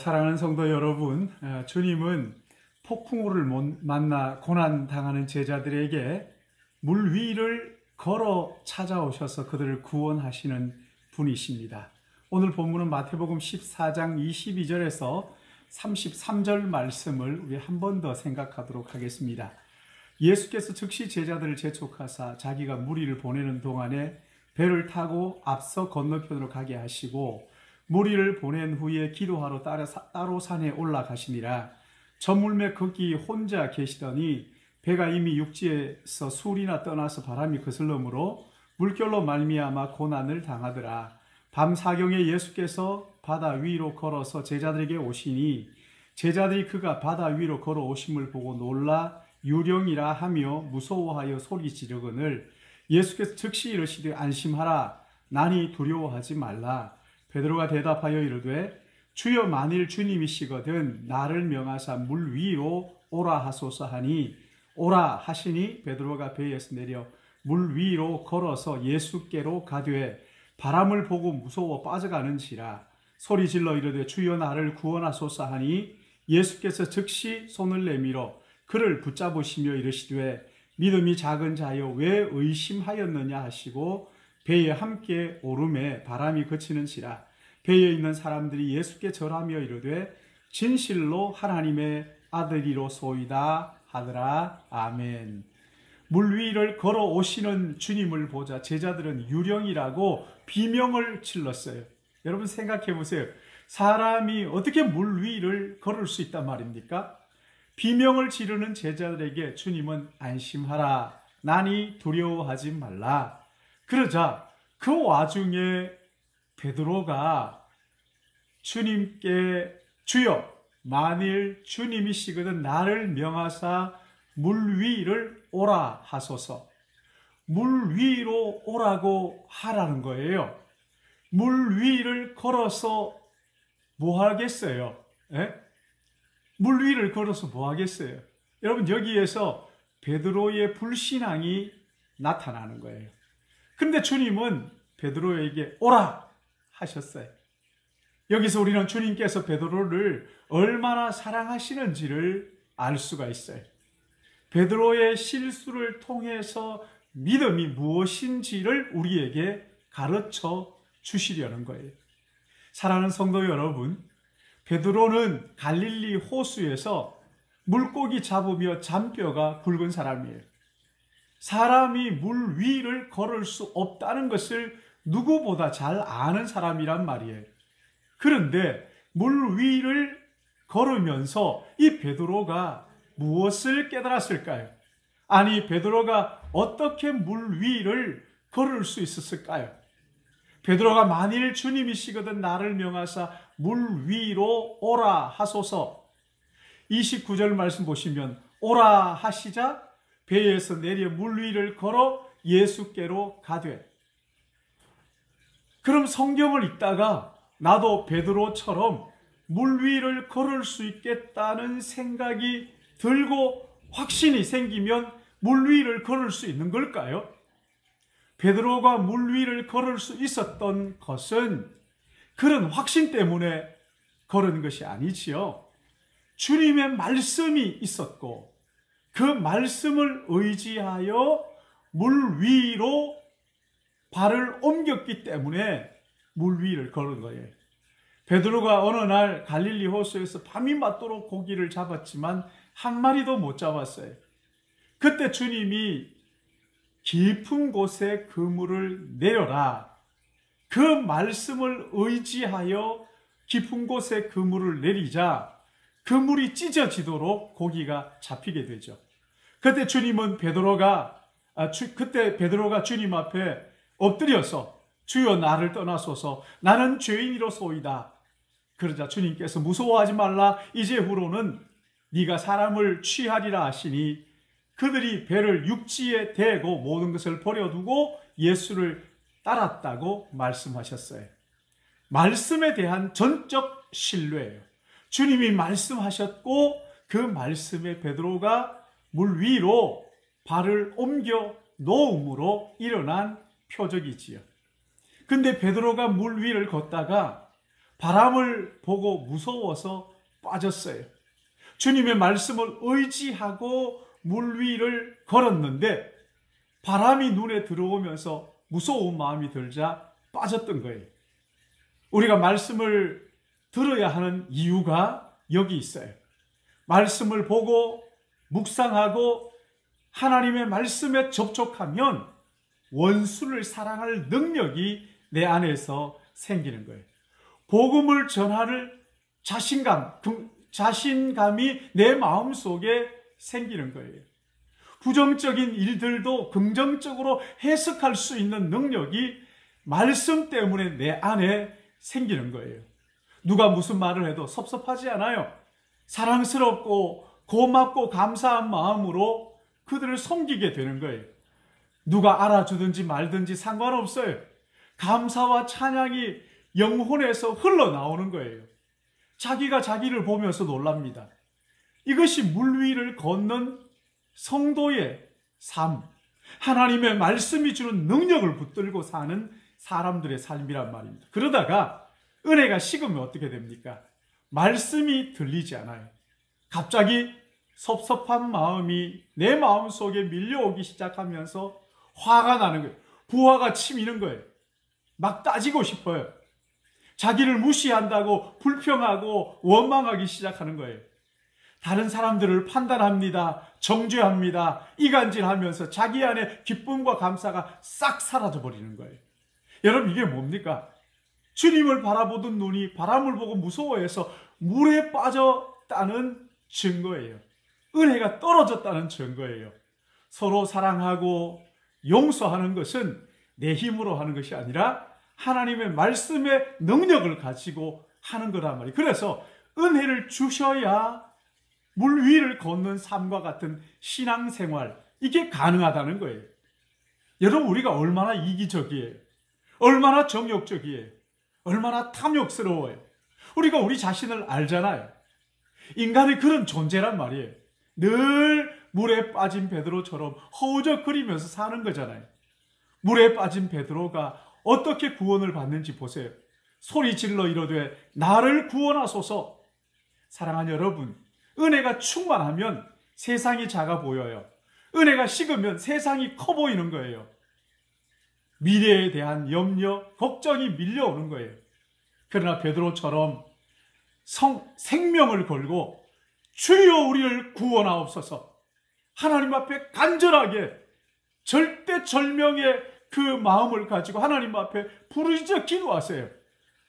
사랑하는 성도 여러분, 주님은 폭풍우를 만나 고난당하는 제자들에게 물 위를 걸어 찾아오셔서 그들을 구원하시는 분이십니다. 오늘 본문은 마태복음 14장 22절에서 33절 말씀을 우리 한 번 더 생각하도록 하겠습니다. 예수께서 즉시 제자들을 재촉하사 자기가 무리를 보내는 동안에 배를 타고 앞서 건너편으로 가게 하시고 무리를 보낸 후에 기도하러 따로 산에 올라가시니라. 저물매 거기 혼자 계시더니 배가 이미 육지에서 술이나 떠나서 바람이 거슬러므로 물결로 말미암아 고난을 당하더라. 밤 사경에 예수께서 바다 위로 걸어서 제자들에게 오시니 제자들이 그가 바다 위로 걸어오심을 보고 놀라 유령이라 하며 무서워하여 소리 지르거늘 예수께서 즉시 이르시되 안심하라. 나니 두려워하지 말라. 베드로가 대답하여 이르되 주여 만일 주님이시거든 나를 명하사 물 위로 오라 하소서 하니 오라 하시니 베드로가 배에서 내려 물 위로 걸어서 예수께로 가되 바람을 보고 무서워 빠져가는지라. 소리질러 이르되 주여 나를 구원하소서 하니 예수께서 즉시 손을 내밀어 그를 붙잡으시며 이르시되 믿음이 작은 자여 왜 의심하였느냐 하시고 배에 함께 오름에 바람이 그치는지라. 배에 있는 사람들이 예수께 절하며 이르되 진실로 하나님의 아들이로소이다 하더라. 아멘. 물 위를 걸어오시는 주님을 보자 제자들은 유령이라고 비명을 질렀어요. 여러분 생각해 보세요. 사람이 어떻게 물 위를 걸을 수 있단 말입니까? 비명을 지르는 제자들에게 주님은 안심하라. 나니 두려워하지 말라. 그러자 그 와중에 베드로가 주님께 주여 만일 주님이시거든 나를 명하사 물 위를 오라 하소서. 물 위로 오라고 하라는 거예요. 물 위를 걸어서 뭐 하겠어요? 에? 물 위를 걸어서 뭐 하겠어요? 여러분 여기에서 베드로의 불신앙이 나타나는 거예요. 그런데 주님은 베드로에게 오라 하셨어요. 여기서 우리는 주님께서 베드로를 얼마나 사랑하시는지를 알 수가 있어요. 베드로의 실수를 통해서 믿음이 무엇인지를 우리에게 가르쳐 주시려는 거예요. 사랑하는 성도 여러분, 베드로는 갈릴리 호수에서 물고기 잡으며 잔뼈가 굵은 사람이에요. 사람이 물 위를 걸을 수 없다는 것을 누구보다 잘 아는 사람이란 말이에요. 그런데 물 위를 걸으면서 이 베드로가 무엇을 깨달았을까요? 아니, 베드로가 어떻게 물 위를 걸을 수 있었을까요? 베드로가 만일 주님이시거든 나를 명하사 물 위로 오라 하소서. 29절 말씀 보시면 오라 하시자 배에서 내려 물 위를 걸어 예수께로 가되. 그럼 성경을 읽다가 나도 베드로처럼 물 위를 걸을 수 있겠다는 생각이 들고 확신이 생기면 물 위를 걸을 수 있는 걸까요? 베드로가 물 위를 걸을 수 있었던 것은 그런 확신 때문에 걸은 것이 아니지요. 주님의 말씀이 있었고 그 말씀을 의지하여 물 위로 발을 옮겼기 때문에 물 위를 걸은 거예요. 베드로가 어느 날 갈릴리 호수에서 밤이 맞도록 고기를 잡았지만 한 마리도 못 잡았어요. 그때 주님이 깊은 곳에 그물을 내려라. 그 말씀을 의지하여 깊은 곳에 그물을 내리자 그물이 찢어지도록 고기가 잡히게 되죠. 그때 베드로가 주님 앞에 엎드려서 주여 나를 떠나소서 나는 죄인이로소이다. 그러자 주님께서 무서워하지 말라. 이제후로는 네가 사람을 취하리라 하시니 그들이 배를 육지에 대고 모든 것을 버려두고 예수를 따랐다고 말씀하셨어요. 말씀에 대한 전적 신뢰예요. 주님이 말씀하셨고 그 말씀에 베드로가 물 위로 발을 옮겨 놓음으로 일어난 표적이지요. 근데 베드로가 물 위를 걷다가 바람을 보고 무서워서 빠졌어요. 주님의 말씀을 의지하고 물 위를 걸었는데 바람이 눈에 들어오면서 무서운 마음이 들자 빠졌던 거예요. 우리가 말씀을 들어야 하는 이유가 여기 있어요. 말씀을 보고 묵상하고 하나님의 말씀에 접촉하면 원수를 사랑할 능력이 내 안에서 생기는 거예요. 복음을 전할 자신감이 내 마음속에 생기는 거예요. 부정적인 일들도 긍정적으로 해석할 수 있는 능력이 말씀 때문에 내 안에 생기는 거예요. 누가 무슨 말을 해도 섭섭하지 않아요. 사랑스럽고 고맙고 감사한 마음으로 그들을 섬기게 되는 거예요. 누가 알아주든지 말든지 상관없어요. 감사와 찬양이 영혼에서 흘러나오는 거예요. 자기가 자기를 보면서 놀랍니다. 이것이 물 위를 걷는 성도의 삶, 하나님의 말씀이 주는 능력을 붙들고 사는 사람들의 삶이란 말입니다. 그러다가 은혜가 식으면 어떻게 됩니까? 말씀이 들리지 않아요. 갑자기 섭섭한 마음이 내 마음속에 밀려오기 시작하면서 화가 나는 거예요. 부하가 치미는 거예요. 막 따지고 싶어요. 자기를 무시한다고 불평하고 원망하기 시작하는 거예요. 다른 사람들을 판단합니다. 정죄합니다. 이간질하면서 자기 안에 기쁨과 감사가 싹 사라져 버리는 거예요. 여러분, 이게 뭡니까? 주님을 바라보던 눈이 바람을 보고 무서워해서 물에 빠졌다는 증거예요. 은혜가 떨어졌다는 증거예요. 서로 사랑하고 용서하는 것은 내 힘으로 하는 것이 아니라 하나님의 말씀의 능력을 가지고 하는 거란 말이에요. 그래서 은혜를 주셔야 물 위를 걷는 삶과 같은 신앙생활, 이게 가능하다는 거예요. 여러분, 우리가 얼마나 이기적이에요. 얼마나 정욕적이에요. 얼마나 탐욕스러워요. 우리가 우리 자신을 알잖아요. 인간이 그런 존재란 말이에요. 늘 물에 빠진 베드로처럼 허우적거리면서 사는 거잖아요. 물에 빠진 베드로가 어떻게 구원을 받는지 보세요. 소리 질러 이르되 나를 구원하소서. 사랑하는 여러분, 은혜가 충만하면 세상이 작아 보여요. 은혜가 식으면 세상이 커 보이는 거예요. 미래에 대한 염려, 걱정이 밀려오는 거예요. 그러나 베드로처럼 생명을 걸고 주여 우리를 구원하옵소서, 하나님 앞에 간절하게 절대절명의 그 마음을 가지고 하나님 앞에 부르짖어 기도하세요.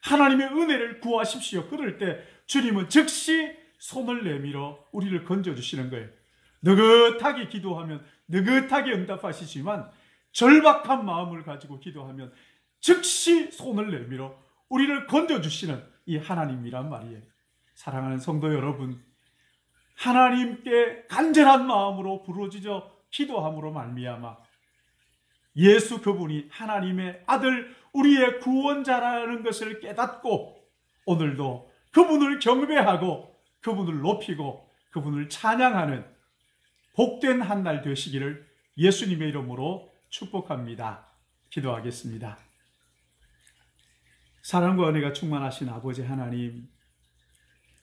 하나님의 은혜를 구하십시오. 그럴 때 주님은 즉시 손을 내밀어 우리를 건져주시는 거예요. 느긋하게 기도하면 느긋하게 응답하시지만 절박한 마음을 가지고 기도하면 즉시 손을 내밀어 우리를 건져주시는 이 하나님이란 말이에요. 사랑하는 성도 여러분, 하나님께 간절한 마음으로 부르짖어 기도함으로 말미암아 예수 그분이 하나님의 아들, 우리의 구원자라는 것을 깨닫고 오늘도 그분을 경배하고 그분을 높이고 그분을 찬양하는 복된 한 날 되시기를 예수님의 이름으로 축복합니다. 기도하겠습니다. 사랑과 은혜가 충만하신 아버지 하나님,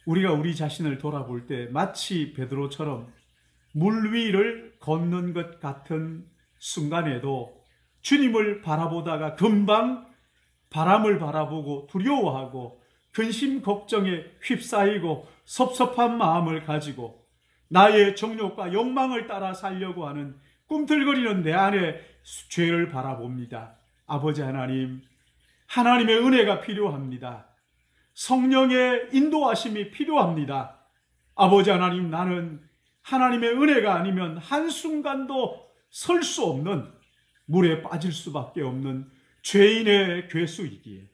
우리가 우리 자신을 돌아볼 때 마치 베드로처럼 물 위를 걷는 것 같은 순간에도 주님을 바라보다가 금방 바람을 바라보고 두려워하고 근심 걱정에 휩싸이고 섭섭한 마음을 가지고 나의 정욕과 욕망을 따라 살려고 하는 꿈틀거리는 내 안에 죄를 바라봅니다. 아버지 하나님, 하나님의 은혜가 필요합니다. 성령의 인도하심이 필요합니다. 아버지 하나님, 나는 하나님의 은혜가 아니면 한순간도 설 수 없는, 물에 빠질 수밖에 없는 죄인의 괴수이기에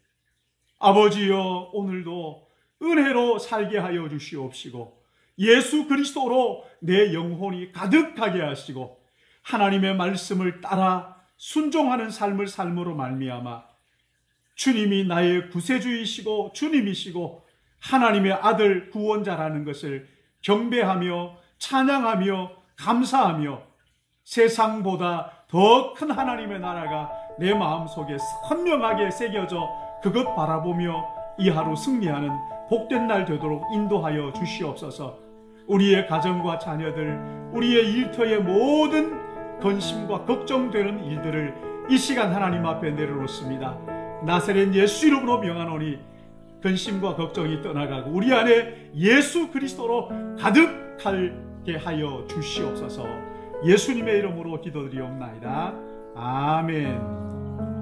아버지여, 오늘도 은혜로 살게 하여 주시옵시고 예수 그리스도로 내 영혼이 가득하게 하시고 하나님의 말씀을 따라 순종하는 삶을 삶으로 말미암아 주님이 나의 구세주이시고 주님이시고 하나님의 아들 구원자라는 것을 경배하며 찬양하며 감사하며 세상보다 더 큰 하나님의 나라가 내 마음속에 선명하게 새겨져 그것 바라보며 이 하루 승리하는 복된 날 되도록 인도하여 주시옵소서. 우리의 가정과 자녀들, 우리의 일터의 모든 근심과 걱정되는 일들을 이 시간 하나님 앞에 내려놓습니다. 나사렛 예수 이름으로 명하노니 근심과 걱정이 떠나가고 우리 안에 예수 그리스도로 가득하게 하여 주시옵소서. 예수님의 이름으로 기도드리옵나이다. 아멘.